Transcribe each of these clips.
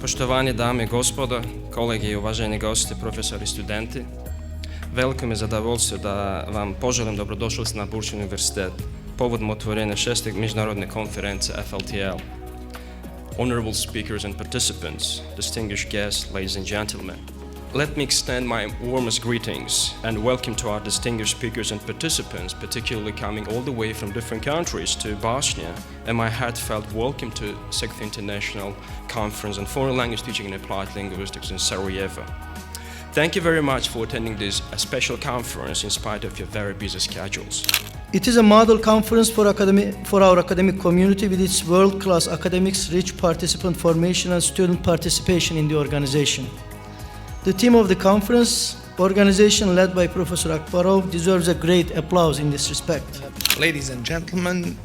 Poštovanje dame i gospodo, kolege i uvaženi gosti, profesori i studenti, veliko mi je zadovoljstvo da vam poželim dobrodošlicu na BURCH Universitet povodom otvorenja 6. međunarodne konferencije FLTL. Honorable speakers and participants, distinguished guests, ladies and gentlemen, let me extend my warmest greetings and welcome to our distinguished speakers and participants, particularly coming all the way from different countries to Bosnia, and my heartfelt welcome to 6th International Conference on Foreign Language Teaching and Applied Linguistics in Sarajevo. Thank you very much for attending this special conference in spite of your very busy schedules. It is a model conference for our academic community with its world-class academics, rich participant formation and student participation in the organization. The theme of the conference, organization led by Professor Akbarov, deserves a great applause in this respect. Ladies and gentlemen,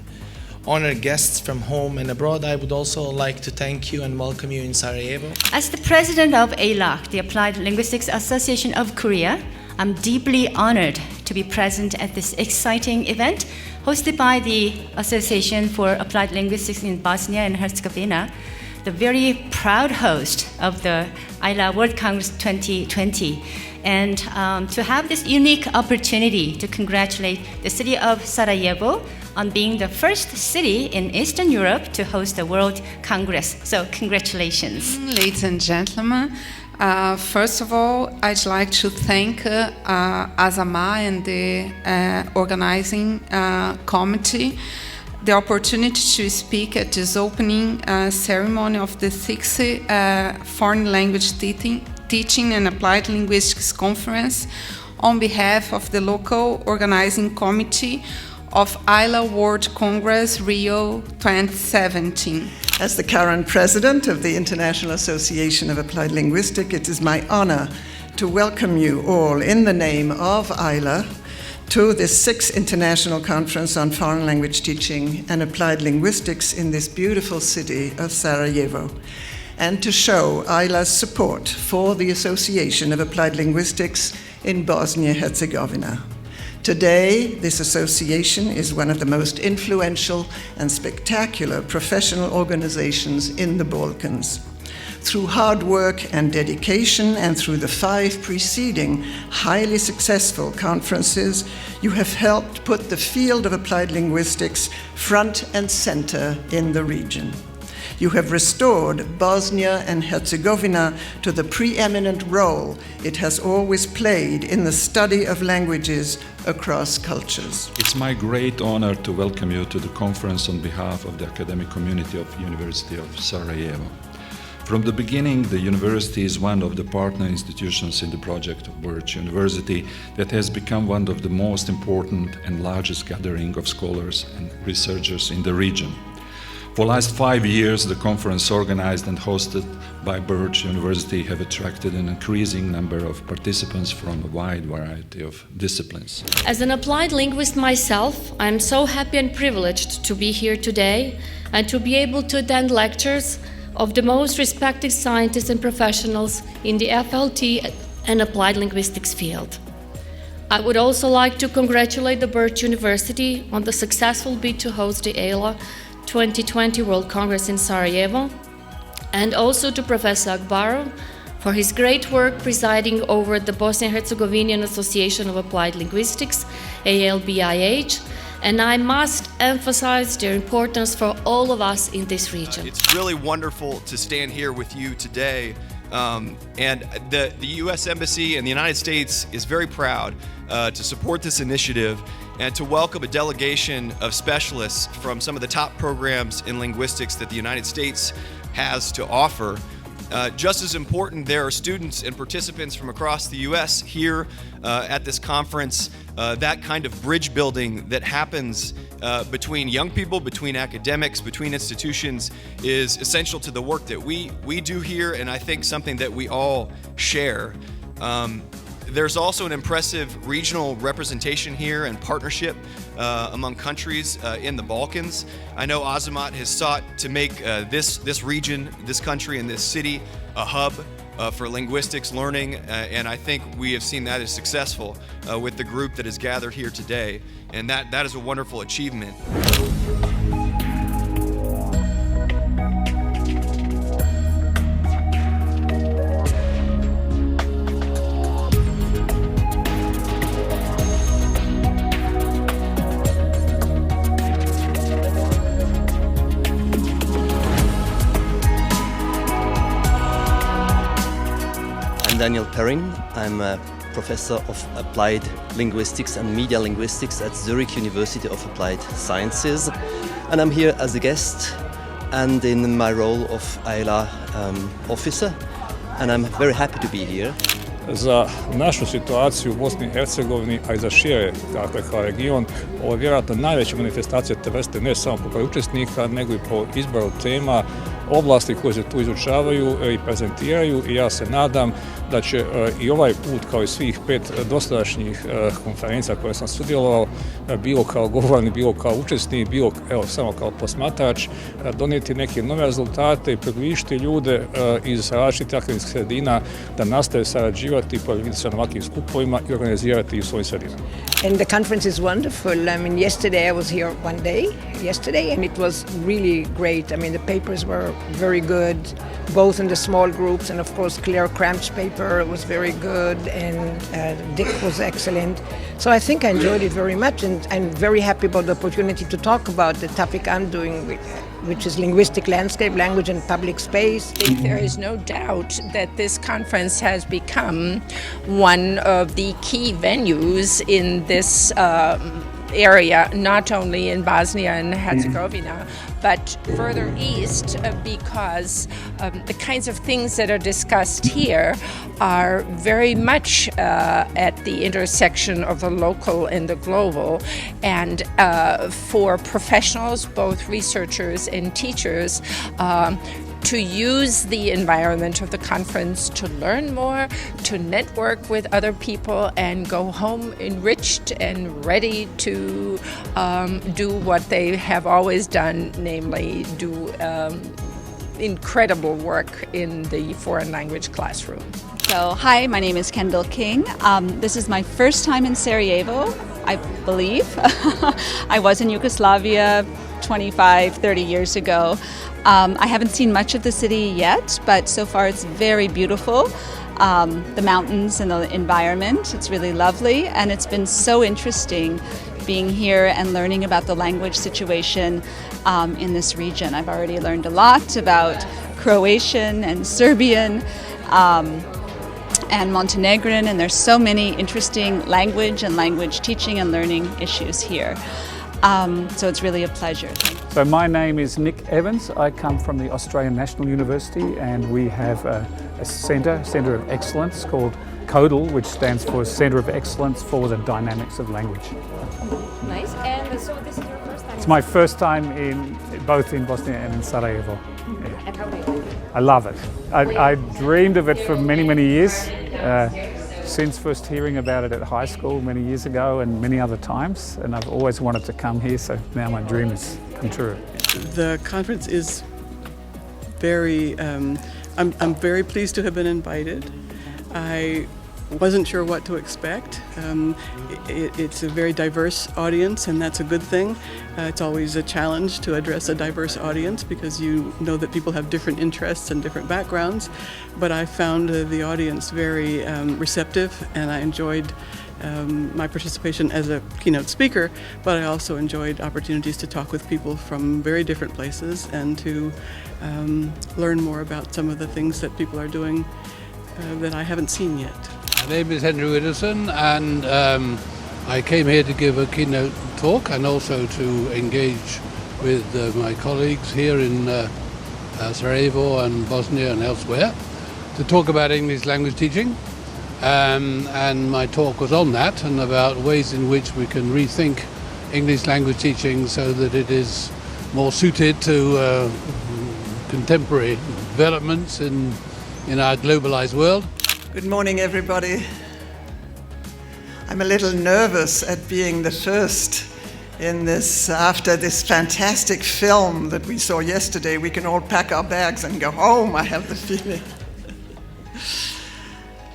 honored guests from home and abroad, I would also like to thank you and welcome you in Sarajevo. As the president of ALAC, the Applied Linguistics Association of Korea, I'm deeply honored to be present at this exciting event hosted by the Association for Applied Linguistics in Bosnia and Herzegovina, the very proud host of the ILA World Congress 2020, and to have this unique opportunity to congratulate the city of Sarajevo on being the first city in Eastern Europe to host the World Congress. So congratulations. Ladies and gentlemen, first of all, I'd like to thank Azama and the organizing committee the opportunity to speak at this opening ceremony of the 6th Foreign Language Teaching and Applied Linguistics Conference on behalf of the local organizing committee of ILA World Congress Rio 2017. As the current president of the International Association of Applied Linguistics, it is my honor to welcome you all in the name of ILA to this 6th International Conference on Foreign Language Teaching and Applied Linguistics in this beautiful city of Sarajevo, and to show ILA's support for the Association of Applied Linguistics in Bosnia-Herzegovina. Today, this association is one of the most influential and spectacular professional organizations in the Balkans. Through hard work and dedication, and through the 5 preceding highly successful conferences, you have helped put the field of applied linguistics front and center in the region. You have restored Bosnia and Herzegovina to the preeminent role it has always played in the study of languages across cultures. It's my great honor to welcome you to the conference on behalf of the academic community of University of Sarajevo. From the beginning, the university is one of the partner institutions in the project of BURCH University that has become one of the most important and largest gathering of scholars and researchers in the region. For the last 5 years, the conference organized and hosted by BURCH University have attracted an increasing number of participants from a wide variety of disciplines. As an applied linguist myself, I'm so happy and privileged to be here today and to be able to attend lectures of the most respected scientists and professionals in the FLT and applied linguistics field. I would also like to congratulate the BURCH University on the successful bid to host the ALA 2020 World Congress in Sarajevo, and also to Professor Akbarov for his great work presiding over the Bosnia-Herzegovinian Association of Applied Linguistics, ALBIH, and I must emphasize their importance for all of us in this region. It's really wonderful to stand here with you today. And the U.S. Embassy in the United States is very proud to support this initiative and to welcome a delegation of specialists from some of the top programs in linguistics that the United States has to offer. Just as important, there are students and participants from across the U.S. here at this conference. That kind of bridge building that happens between young people, between academics, between institutions is essential to the work that we do here, and I think something that we all share. There's also an impressive regional representation here and partnership among countries in the Balkans. I know Azamat has sought to make this region, this country, and this city a hub for linguistics learning, and I think we have seen that as successful with the group that is gathered here today, and that is a wonderful achievement. Daniel Perrin. I'm a professor of applied linguistics and media linguistics at BURCH University of Applied Sciences. And I'm here as a guest and in my role of ILA officer. And I'm very happy to be here. Za našu situaciju u Bosni i Hercegovini, a i za šire, dakle, kao region, ovo je vjerojatno najveća manifestacija te vrste, ne samo po broju učesnika, nego i po izboru tema, oblasti koje se tu izučavaju i prezentiraju, i ja se nadam da će i ovaj put, kao i svih 5 dosadašnjih konferencija koje sam sudjelovao, bilo kao govornik, bilo kao učesnik, bilo samo kao posmatrač, donijeti neke nove rezultate i približiti ljude iz različitih akademskih sredina da nastave sarađivati, pojaviti se na ovakvim skupovima i organizirati u svojim sredinama. And the conference is wonderful. I mean, yesterday I was here one day, and it was really great. I mean, the papers were very good, both in the small groups, and of course Claire Cramp's paper was very good, and Dick was excellent. So I think I enjoyed it very much, and I'm very happy about the opportunity to talk about the topic I'm doing, which is linguistic landscape, language and public space. There is no doubt that this conference has become one of the key venues in this area, not only in Bosnia and Herzegovina, but further east, because the kinds of things that are discussed here are very much at the intersection of the local and the global. And for professionals, both researchers and teachers, to use the environment of the conference to learn more, to network with other people, and go home enriched and ready to do what they have always done, namely do incredible work in the foreign language classroom. So, hi, my name is Kendall King. This is my first time in Sarajevo, I believe. I was in Yugoslavia 25, 30 years ago. I haven't seen much of the city yet, but so far it's very beautiful. The mountains and the environment, it's really lovely, and it's been so interesting being here and learning about the language situation in this region. I've already learned a lot about Croatian and Serbian and Montenegrin, and there's so many interesting language and language teaching and learning issues here. So it's really a pleasure. So my name is Nick Evans. I come from the Australian National University, and we have a centre of excellence called CODAL, which stands for Centre of Excellence for the Dynamics of Language. Nice. And so this is your first time? It's my first time both in Bosnia and in Sarajevo. Yeah. And how do you like it? I love it. I dreamed of it for many, many years. Since first hearing about it at high school many years ago and many other times, and I've always wanted to come here, so now my dream has come true. The conference is very, I'm very pleased to have been invited. I wasn't sure what to expect. It's a very diverse audience, and that's a good thing. It's always a challenge to address a diverse audience because you know that people have different interests and different backgrounds, but I found the audience very receptive, and I enjoyed my participation as a keynote speaker, but I also enjoyed opportunities to talk with people from very different places and to learn more about some of the things that people are doing that I haven't seen yet. My name is Henry Widdowson, and I came here to give a keynote talk and also to engage with my colleagues here in Sarajevo and Bosnia and elsewhere to talk about English language teaching. And my talk was on that and about ways in which we can rethink English language teaching so that it is more suited to contemporary developments in our globalized world. Good morning, everybody. I'm a little nervous at being the first in this, after this fantastic film that we saw yesterday. We can all pack our bags and go home, I have the feeling.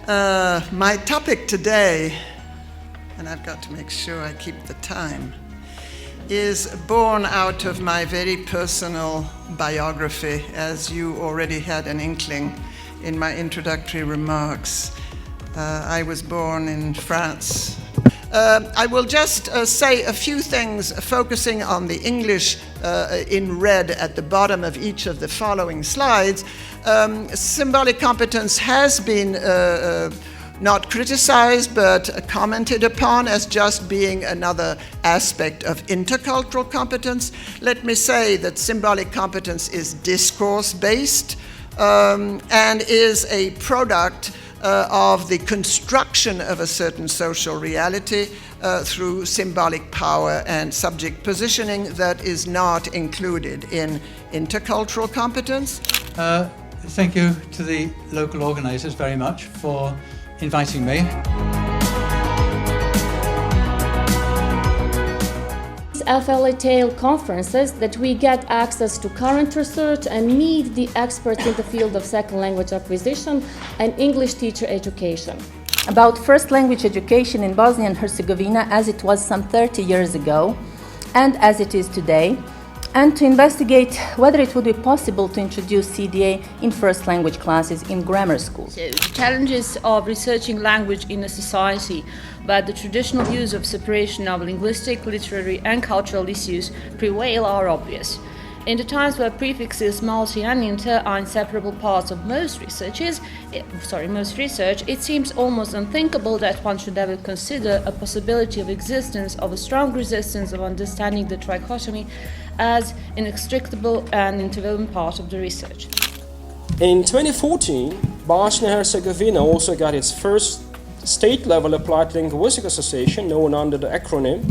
My topic today, and I've got to make sure I keep the time, is born out of my very personal biography, as you already had an inkling in my introductory remarks. I was born in France I will just say a few things focusing on the English in red at the bottom of each of the following slides. Symbolic competence has been not criticized but commented upon as just being another aspect of intercultural competence. Let me say that symbolic competence is discourse-based and is a product of the construction of a certain social reality through symbolic power and subject positioning that is not included in intercultural competence. Thank you to the local organizers very much for inviting me. Fltal conferences that we get access to current research and meet the experts in the field of second language acquisition and English teacher education. About first language education in Bosnia and Herzegovina as it was some 30 years ago and as it is today, and to investigate whether it would be possible to introduce CDA in first language classes in grammar schools. So the challenges of researching language in a society where the traditional views of separation of linguistic, literary and cultural issues prevail are obvious. In the times where prefixes multi and inter are inseparable parts of most research, it seems almost unthinkable that one should ever consider a possibility of existence of a strong resistance of understanding the trichotomy as inextricable and interwoven part of the research. In 2014, Bosnia and Herzegovina also got its first state-level applied linguistic association known under the acronym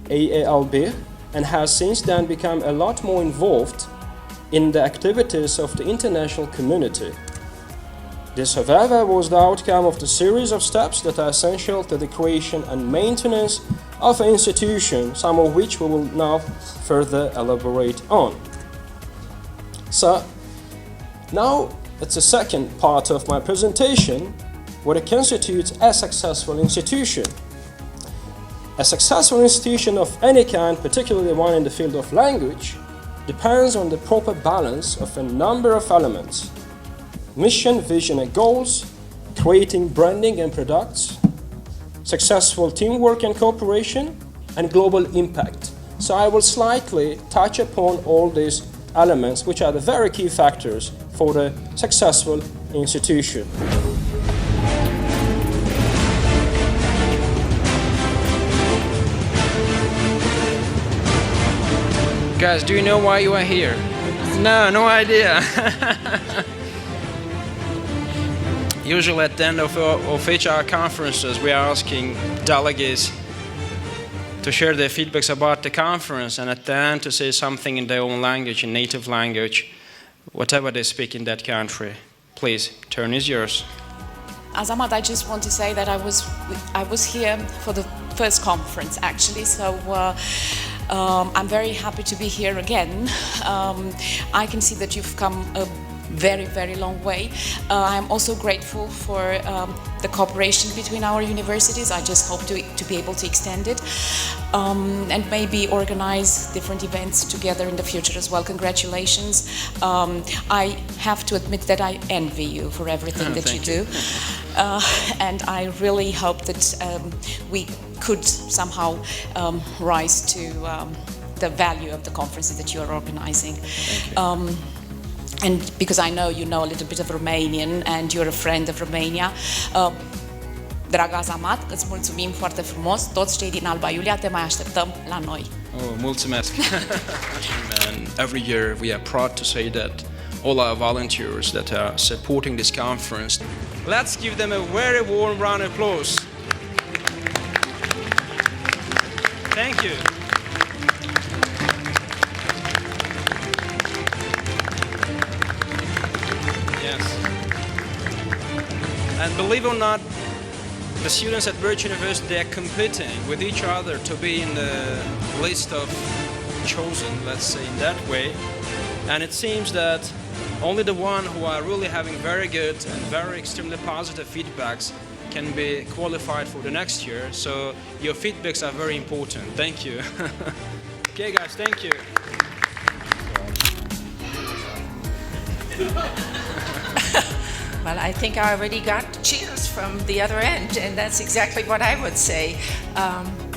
AALB, and has since then become a lot more involved in the activities of the international community. This, however, was the outcome of the series of steps that are essential to the creation and maintenance of an institution, some of which we will now further elaborate on. So, now it's the second part of my presentation, what it constitutes a successful institution. A successful institution of any kind, particularly one in the field of language, depends on the proper balance of a number of elements: mission, vision and goals, creating branding and products, successful teamwork and cooperation, and global impact. So I will slightly touch upon all these elements, which are the very key factors for a successful institution. Guys, do you know why you are here? No idea. Usually at the end of each our conferences, we are asking delegates to share their feedbacks about the conference, and at the end to say something in their own language, in native language, whatever they speak in that country. Please, turn is yours. Azamat, I just want to say that I was here for the first conference actually, so I'm very happy to be here again. I can see that you've come a very, very long way. I'm also grateful for the cooperation between our universities. I just hope to be able to extend it and maybe organize different events together in the future as well. Congratulations. I have to admit that I envy you for everything that you do. And I really hope that we could somehow rise to the value of the conferences that you are organizing. And because I know you know a little bit of Romanian and you're a friend of Romania, dragă Azamat, îți mulțumim foarte frumos. Toți cei din Alba Iulia te mai așteptăm la noi. Oh, mulțumesc. And every year we are proud to say that all our volunteers that are supporting this conference, let's give them a very warm round of applause. Thank you. Yes. And believe it or not, the students at BURCH University, they are competing with each other to be in the list of chosen, let's say in that way. And it seems that only the one who are really having very good and very extremely positive feedbacks can be qualified for the next year. So your feedbacks are very important. Thank you. Okay guys, thank you. Well, I think I already got cheers from the other end, and that's exactly what I would say.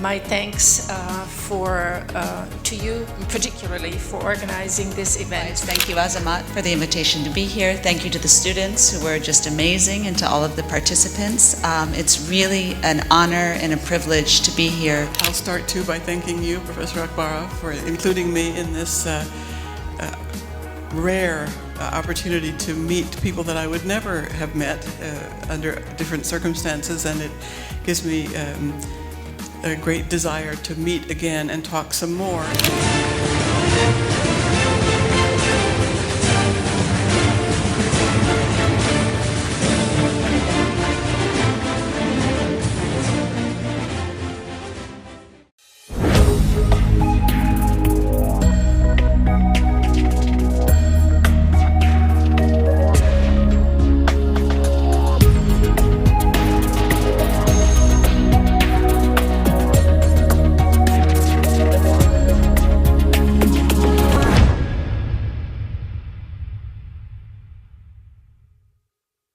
My thanks to you, particularly for organizing this event. Thank you, Azamat, for the invitation to be here. Thank you to the students who were just amazing, and to all of the participants. It's really an honor and a privilege to be here. I'll start too by thanking you, Professor Akbarov, for including me in this rare opportunity to meet people that I would never have met under different circumstances, and it gives me a great desire to meet again and talk some more.